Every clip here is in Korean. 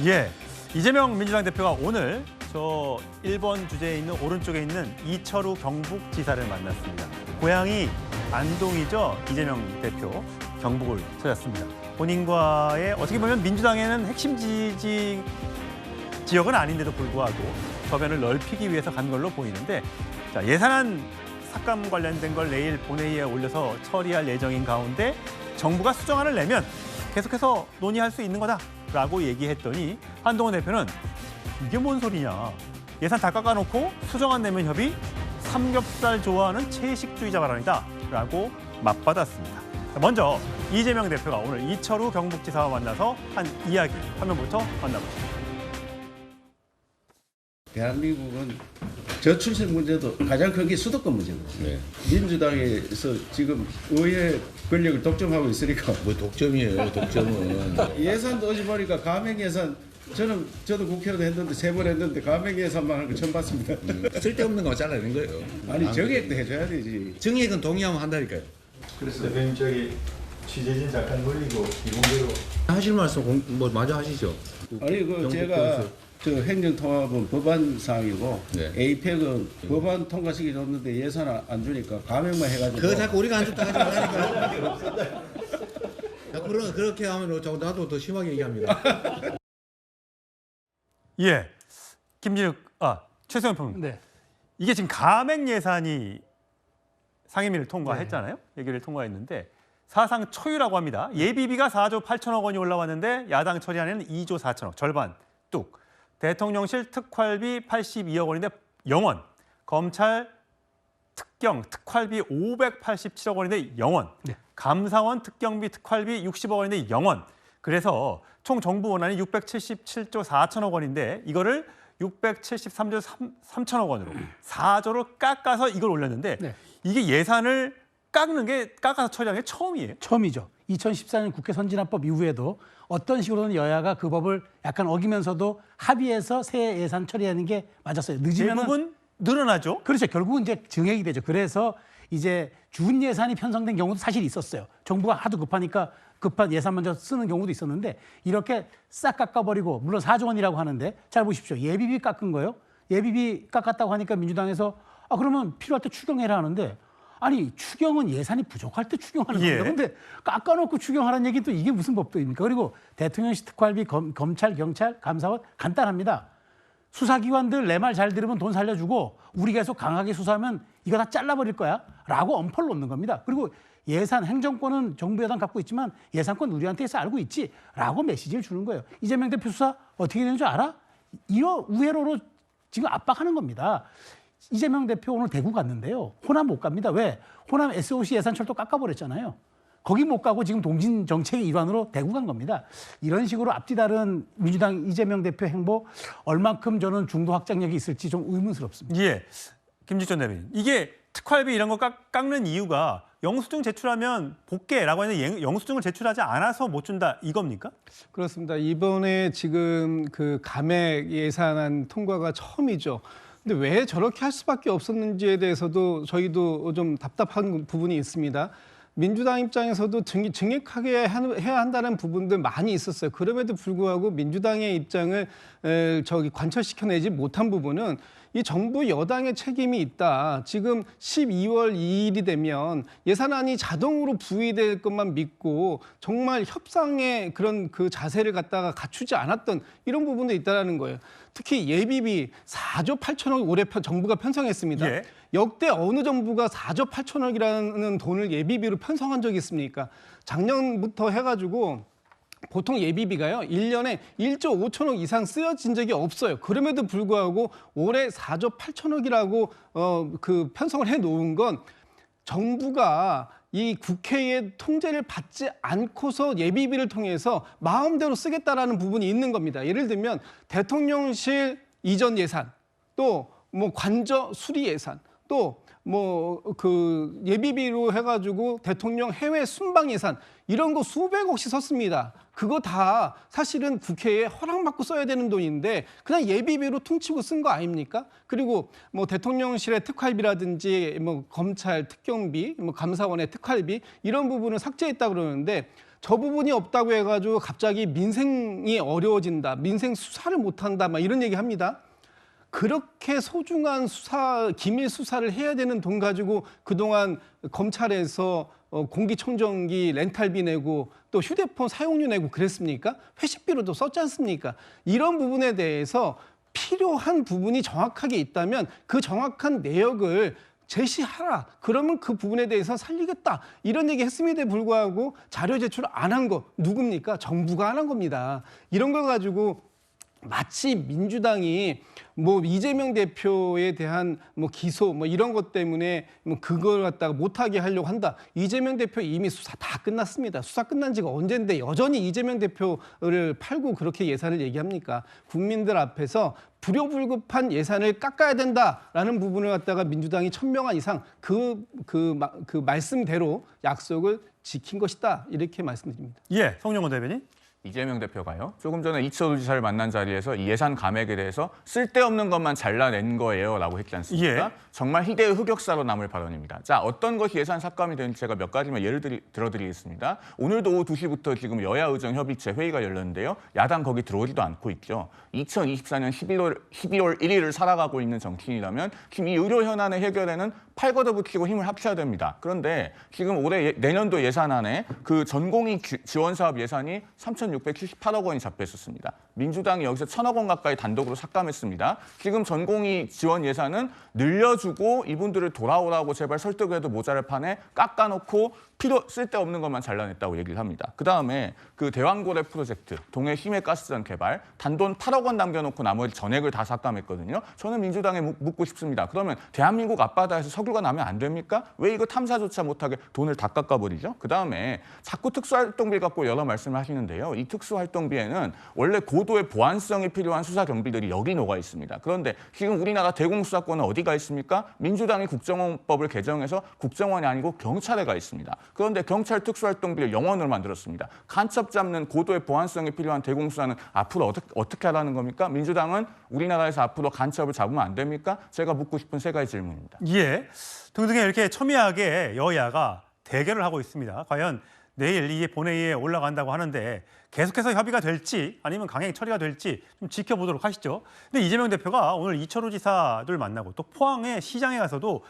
예, 이재명 민주당 대표가 오늘 저 1번 주제에 있는 오른쪽에 있는 이철우 경북지사를 만났습니다. 고향이 안동이죠. 이재명 대표 경북을 찾았습니다. 본인과의 어떻게 보면 민주당에는 핵심 지역은 아닌데도 불구하고 저변을 넓히기 위해서 간 걸로 보이는데, 자, 예산안 삭감 관련된 걸 내일 본회의에 올려서 처리할 예정인 가운데 정부가 수정안을 내면 계속해서 논의할 수 있는 거다라고 얘기했더니 한동훈 대표는 이게 뭔 소리냐. 예산 다 깎아놓고 수정안 내면 협의, 삼겹살 좋아하는 채식주의자 발언이다라고 맞받았습니다. 먼저 이재명 대표가 오늘 이철우 경북지사와 만나서 한 이야기 화면부터 만나보시죠. 대한민국은 저출생 문제도 가장 큰 게 수도권 문제거든요. 네. 민주당에서 지금 의회 권력을 독점하고 있으니까 뭐 독점이에요, 독점은. 예산도 어제 보니까 가맹 예산 저도 국회의원 했는데 3번 했는데 가맹 예산만 하는 거 처음 봤습니다. 쓸데없는 거 잘라낸 거예요. 아니 정액도 해줘야 되지. 정액은 동의하면 한다니까요. 그래서 대표님 저기 취재진 잠깐 놀리고 비공개로 하실 말씀 뭐 마저 하시죠. 아니 그 제가 저 행정통합은 법안 사항이고 네. 에이펙은 법안 통과시키 줬는데 예산 안 주니까 가맹만 해가지고. 그거 자꾸 우리가 안 좋다 하지 말라니까. 자꾸 그렇게 하면 나도 더 심하게 얘기합니다. 예, 최수영 평론. 네. 이게 지금 가맹 예산이 상임위를 통과했잖아요. 예결위를 통과했는데 사상 초유라고 합니다. 예비비가 4조 8천억 원이 올라왔는데 야당 처리안에는 2조 4천억, 절반 뚝. 대통령실 특활비 82억 원인데 0원. 검찰 특활비 587억 원인데 0원. 네. 감사원 특경비 특활비 60억 원인데 0원. 그래서 총 정부 원안이 677조 4천억 원인데 이거를 673조 3천억 원으로 4조로 깎아서 이걸 올렸는데 네. 이게 예산을 깎아서 처리한 게 처음이에요. 처음이죠. 2014년 국회 선진화법 이후에도 어떤 식으로든 여야가 그 법을 약간 어기면서도 합의해서 새 예산 처리하는 게 맞았어요. 늦으면은 대부분 늘어나죠. 그렇죠. 결국은 이제 증액이 되죠. 그래서 이제 준 예산이 편성된 경우도 사실 있었어요. 정부가 하도 급하니까 급한 예산 먼저 쓰는 경우도 있었는데 이렇게 싹 깎아버리고, 물론 4조 원이라고 하는데 잘 보십시오. 예비비 깎은 거요. 예비비 깎았다고 하니까 민주당에서 그러면 필요할 때 추경해라 하는데, 아니 추경은 예산이 부족할 때 추경하는 겁니다. 그런데 깎아놓고 추경하라는 얘기는 또 이게 무슨 법도입니까? 그리고 대통령실 특활비, 검찰, 경찰, 감사원 간단합니다. 수사기관들 내 말 잘 들으면 돈 살려주고 우리 계속 강하게 수사하면 이거 다 잘라버릴 거야 라고 엄포를 놓는 겁니다. 그리고 예산, 행정권은 정부 여당 갖고 있지만 예산권 우리한테 해서 알고 있지 라고 메시지를 주는 거예요. 이재명 대표 수사 어떻게 되는 줄 알아? 이런 우회로로 지금 압박하는 겁니다. 이재명 대표 오늘 대구 갔는데요. 호남 못 갑니다. 왜? 호남 SOC 예산철도 깎아버렸잖아요. 거기 못 가고 지금 동진 정책의 일환으로 대구 간 겁니다. 이런 식으로 앞뒤 다른 민주당 이재명 대표 행보 얼만큼 저는 중도 확장력이 있을지 좀 의문스럽습니다. 예, 김직전 대변인. 이게 특활비 이런 거 깎는 이유가 영수증 제출하면 복귀라고 하는데 영수증을 제출하지 않아서 못 준다 이겁니까? 그렇습니다. 이번에 지금 그 감액 예산안 통과가 처음이죠. 근데 왜 저렇게 할 수밖에 없었는지에 대해서도 저희도 좀 답답한 부분이 있습니다. 민주당 입장에서도 증액하게 해야 한다는 부분들 많이 있었어요. 그럼에도 불구하고 민주당의 입장을 관철시켜내지 못한 부분은 이 정부 여당의 책임이 있다. 지금 12월 2일이 되면 예산안이 자동으로 부의될 것만 믿고 정말 협상의 그런 그 자세를 갖다가 갖추지 않았던 이런 부분도 있다는 거예요. 특히 예비비 4조 8천억 올해 정부가 편성했습니다. 예. 역대 어느 정부가 4조 8천억이라는 돈을 예비비로 편성한 적이 있습니까? 작년부터 해가지고 보통 예비비가요, 1년에 1조 5천억 이상 쓰여진 적이 없어요. 그럼에도 불구하고 올해 4조 8천억이라고 그 편성을 해놓은 건 정부가 이 국회의 통제를 받지 않고서 예비비를 통해서 마음대로 쓰겠다라는 부분이 있는 겁니다. 예를 들면 대통령실 이전 예산, 또 뭐 관저 수리 예산, 또 뭐 그 예비비로 해가지고 대통령 해외 순방 예산 이런 거 수백억씩 썼습니다. 그거 다 사실은 국회에 허락받고 써야 되는 돈인데 그냥 예비비로 퉁치고 쓴 거 아닙니까? 그리고 뭐 대통령실의 특활비라든지 뭐 검찰 특경비, 뭐 감사원의 특활비 이런 부분을 삭제했다 그러는데 저 부분이 없다고 해가지고 갑자기 민생이 어려워진다, 민생 수사를 못한다, 막 이런 얘기합니다. 그렇게 소중한 수사, 기밀 수사를 해야 되는 돈 가지고 그동안 검찰에서 공기청정기 렌탈비 내고 또 휴대폰 사용료 내고 그랬습니까? 회식비로도 썼지 않습니까? 이런 부분에 대해서 필요한 부분이 정확하게 있다면 그 정확한 내역을 제시하라. 그러면 그 부분에 대해서 살리겠다. 이런 얘기 했음에도 불구하고 자료 제출을 안 한 거 누굽니까? 정부가 안 한 겁니다. 이런 걸 가지고 마치 민주당이 뭐 이재명 대표에 대한 뭐 기소 뭐 이런 것 때문에 뭐 그걸 갖다가 못하게 하려고 한다. 이재명 대표 이미 수사 다 끝났습니다. 수사 끝난 지가 언젠데 여전히 이재명 대표를 팔고 그렇게 예산을 얘기합니까? 국민들 앞에서 불효불급한 예산을 깎아야 된다라는 부분을 갖다가 민주당이 천명한 이상 그 말씀대로 약속을 지킨 것이다. 이렇게 말씀드립니다. 예, 성룡원 대변인. 이재명 대표가요. 조금 전에 이철우 지사를 만난 자리에서 이 예산 감액에 대해서 쓸데없는 것만 잘라낸 거예요라고 했지 않습니까? 예. 정말 희대의 흑역사로 남을 발언입니다. 자, 어떤 것이 예산 삭감이 되는지 제가 몇 가지만 예를 들어드리겠습니다. 오늘도 오후 2시부터 지금 여야 의정 협의체 회의가 열렸는데요. 야당 거기 들어오지도 않고 있죠. 2024년 12월 1일을 살아가고 있는 정치인이라면 지금 이 의료 현안의 해결에는 팔 걷어붙이고 힘을 합쳐야 됩니다. 그런데 지금 올해 내년도 예산안에 그 전공의 지원 사업 예산이 3,678억 원이 잡혀 있었습니다. 민주당이 여기서 1,000억 원 가까이 단독으로 삭감했습니다. 지금 전공의 지원 예산은 늘려주고 이분들을 돌아오라고 제발 설득해도 모자랄 판에 깎아놓고 쓸데없는 것만 잘라냈다고 얘기를 합니다. 그다음에 그 대왕고래 프로젝트, 동해 심해가스전 개발, 단돈 8억 원 남겨놓고 나머지 전액을 다 삭감했거든요. 저는 민주당에 묻고 싶습니다. 그러면 대한민국 앞바다에서 석유가 나면 안 됩니까? 왜 이거 탐사조차 못하게 돈을 다 깎아버리죠? 그다음에 자꾸 특수활동비 갖고 여러 말씀을 하시는데요. 이 특수활동비에는 원래 고도의 보안성이 필요한 수사 경비들이 여기 녹아 있습니다. 그런데 지금 우리나라 대공수사권은 어디가 있습니까? 민주당이 국정원법을 개정해서 국정원이 아니고 경찰에 가 있습니다. 그런데 경찰 특수활동비를 영원으로 만들었습니다. 간첩 잡는 고도의 보안성이 필요한 대공수사는 앞으로 어떻게 하라는 겁니까? 민주당은 우리나라에서 앞으로 간첩을 잡으면 안 됩니까? 제가 묻고 싶은 세 가지 질문입니다. 예, 등등에 이렇게 첨예하게 여야가 대결을 하고 있습니다. 과연 내일 이 본회의에 올라간다고 하는데 계속해서 협의가 될지 아니면 강행 처리가 될지 좀 지켜보도록 하시죠. 근데 이재명 대표가 오늘 이철우 지사들 만나고 또 포항의 시장에 가서도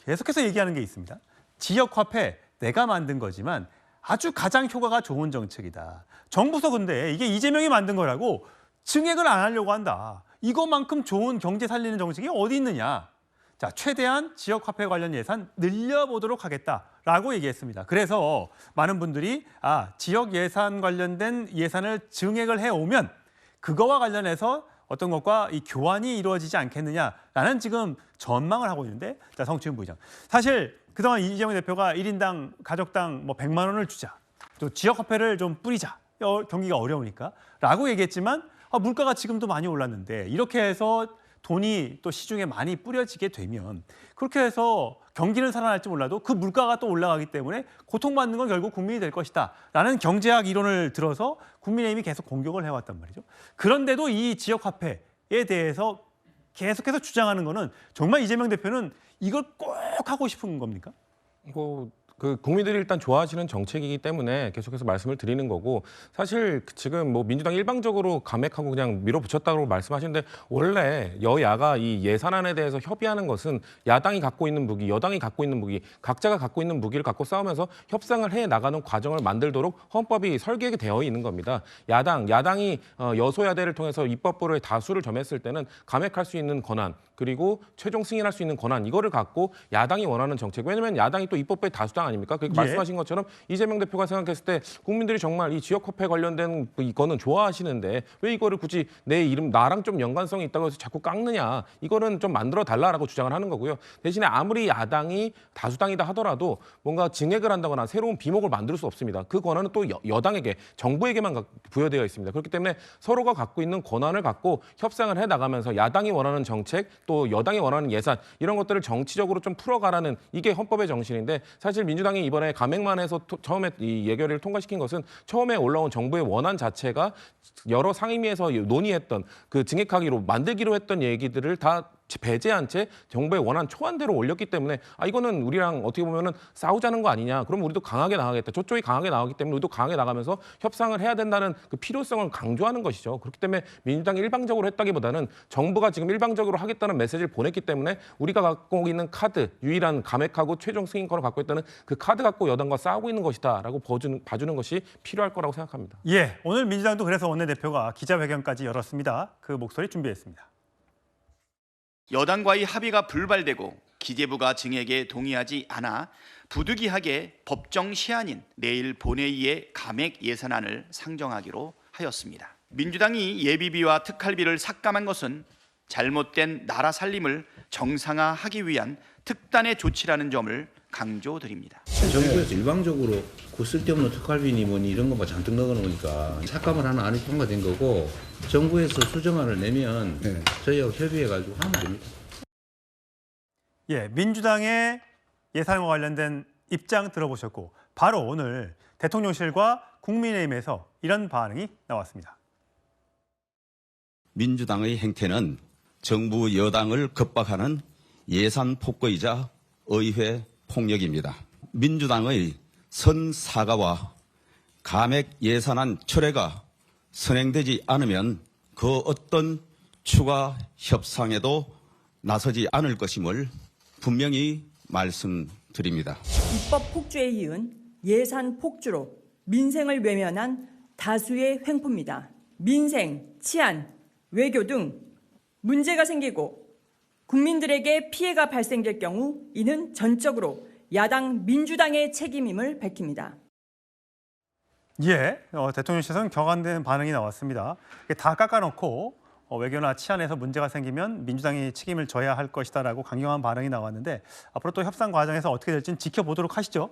계속해서 얘기하는 게 있습니다. 지역화폐 내가 만든 거지만 아주 가장 효과가 좋은 정책이다. 정부서 근데 이게 이재명이 만든 거라고 증액을 안 하려고 한다. 이것만큼 좋은 경제 살리는 정책이 어디 있느냐. 자, 최대한 지역화폐 관련 예산 늘려보도록 하겠다라고 얘기했습니다. 그래서 많은 분들이 지역 예산 관련된 예산을 증액을 해오면 그거와 관련해서 어떤 것과 이 교환이 이루어지지 않겠느냐라는 지금 전망을 하고 있는데, 자, 성추인 부의장. 사실 그동안 이재명 대표가 1인당 가족당 뭐 100만 원을 주자, 또 지역화폐를 좀 뿌리자, 경기가 어려우니까 라고 얘기했지만 물가가 지금도 많이 올랐는데 이렇게 해서 돈이 또 시중에 많이 뿌려지게 되면 그렇게 해서 경기는 살아날지 몰라도 그 물가가 또 올라가기 때문에 고통받는 건 결국 국민이 될 것이다 라는 경제학 이론을 들어서 국민의힘이 계속 공격을 해왔단 말이죠. 그런데도 이 지역화폐에 대해서 계속해서 주장하는 거는 정말 이재명 대표는 이걸 꼭 하고 싶은 겁니까? 그 국민들이 일단 좋아하시는 정책이기 때문에 계속해서 말씀을 드리는 거고, 사실 지금 뭐 민주당 일방적으로 감액하고 그냥 밀어붙였다고 말씀하시는데 원래 여야가 이 예산안에 대해서 협의하는 것은 야당이 갖고 있는 무기, 여당이 갖고 있는 무기, 각자가 갖고 있는 무기를 갖고 싸우면서 협상을 해 나가는 과정을 만들도록 헌법이 설계되어 있는 겁니다. 야당이 여소야대를 통해서 입법부를 다수를 점했을 때는 감액할 수 있는 권한, 그리고 최종 승인할 수 있는 권한, 이거를 갖고 야당이 원하는 정책, 왜냐하면 야당이 또 입법부의 다수당 아닙니까? 그 예. 말씀하신 것처럼 이재명 대표가 생각했을 때 국민들이 정말 이 지역 화폐 관련된 이거는 좋아하시는데 왜 이거를 굳이 내 이름 나랑 좀 연관성이 있다고 해서 자꾸 깎느냐? 이거는 좀 만들어 달라라고 주장을 하는 거고요. 대신에 아무리 야당이 다수당이다 하더라도 뭔가 증액을 한다거나 새로운 비목을 만들 수 없습니다. 그 권한은 또 여당에게 정부에게만 부여되어 있습니다. 그렇기 때문에 서로가 갖고 있는 권한을 갖고 협상을 해 나가면서 야당이 원하는 정책 또 여당이 원하는 예산 이런 것들을 정치적으로 좀 풀어가라는 이게 헌법의 정신인데 사실 민주당이 이번에 감액만해서 처음에 이 예결위를 통과시킨 것은 처음에 올라온 정부의 원안 자체가 여러 상임위에서 논의했던 그 증액하기로 만들기로 했던 얘기들을 다 배제한 채 정부의 원안 초안대로 올렸기 때문에 이거는 우리랑 어떻게 보면은 싸우자는 거 아니냐. 그럼 우리도 강하게 나가겠다. 저쪽이 강하게 나가기 때문에 우리도 강하게 나가면서 협상을 해야 된다는 그 필요성을 강조하는 것이죠. 그렇기 때문에 민주당이 일방적으로 했다기보다는 정부가 지금 일방적으로 하겠다는 메시지를 보냈기 때문에 우리가 갖고 있는 카드, 유일한 감액하고 최종 승인권을 갖고 있다는 그 카드 갖고 여당과 싸우고 있는 것이다라고 봐주는 것이 필요할 거라고 생각합니다. 예, 오늘 민주당도 그래서 원내대표가 기자회견까지 열었습니다. 그 목소리 준비했습니다. 여당과의 합의가 불발되고 기재부가 증액에 동의하지 않아 부득이하게 법정 시한인 내일 본회의에 감액 예산안을 상정하기로 하였습니다. 민주당이 예비비와 특할비를 삭감한 것은 잘못된 나라 살림을 정상화하기 위한 특단의 조치라는 점을 강조드립니다. 정부에서 일방적으로 그 쓸데없는 특활비니 뭐니 이런 것만 잔뜩 넣어놓으니까 삭감을 하는 안이 통과된 거고 정부에서 수정안을 내면 저희하고 협의해가지고 하면 됩니다. 예, 민주당의 예산과 관련된 입장 들어보셨고 바로 오늘 대통령실과 국민의힘에서 이런 반응이 나왔습니다. 민주당의 행태는 정부 여당을 겁박하는 예산 폭거이자 의회 폭력입니다. 민주당의 선사과와 감액 예산안 철회가 선행되지 않으면 그 어떤 추가 협상에도 나서지 않을 것임을 분명히 말씀드립니다. 입법 폭주에 이은 예산 폭주로 민생을 외면한 다수의 횡포입니다. 민생, 치안, 외교 등 문제가 생기고 국민들에게 피해가 발생될 경우 이는 전적으로 야당 민주당의 책임임을 밝힙니다. 예, 대통령실에서는 격앙된 반응이 나왔습니다. 다 깎아놓고 외교나 치안에서 문제가 생기면 민주당이 책임을 져야 할 것이다라고 강경한 반응이 나왔는데 앞으로 또 협상 과정에서 어떻게 될지는 지켜보도록 하시죠.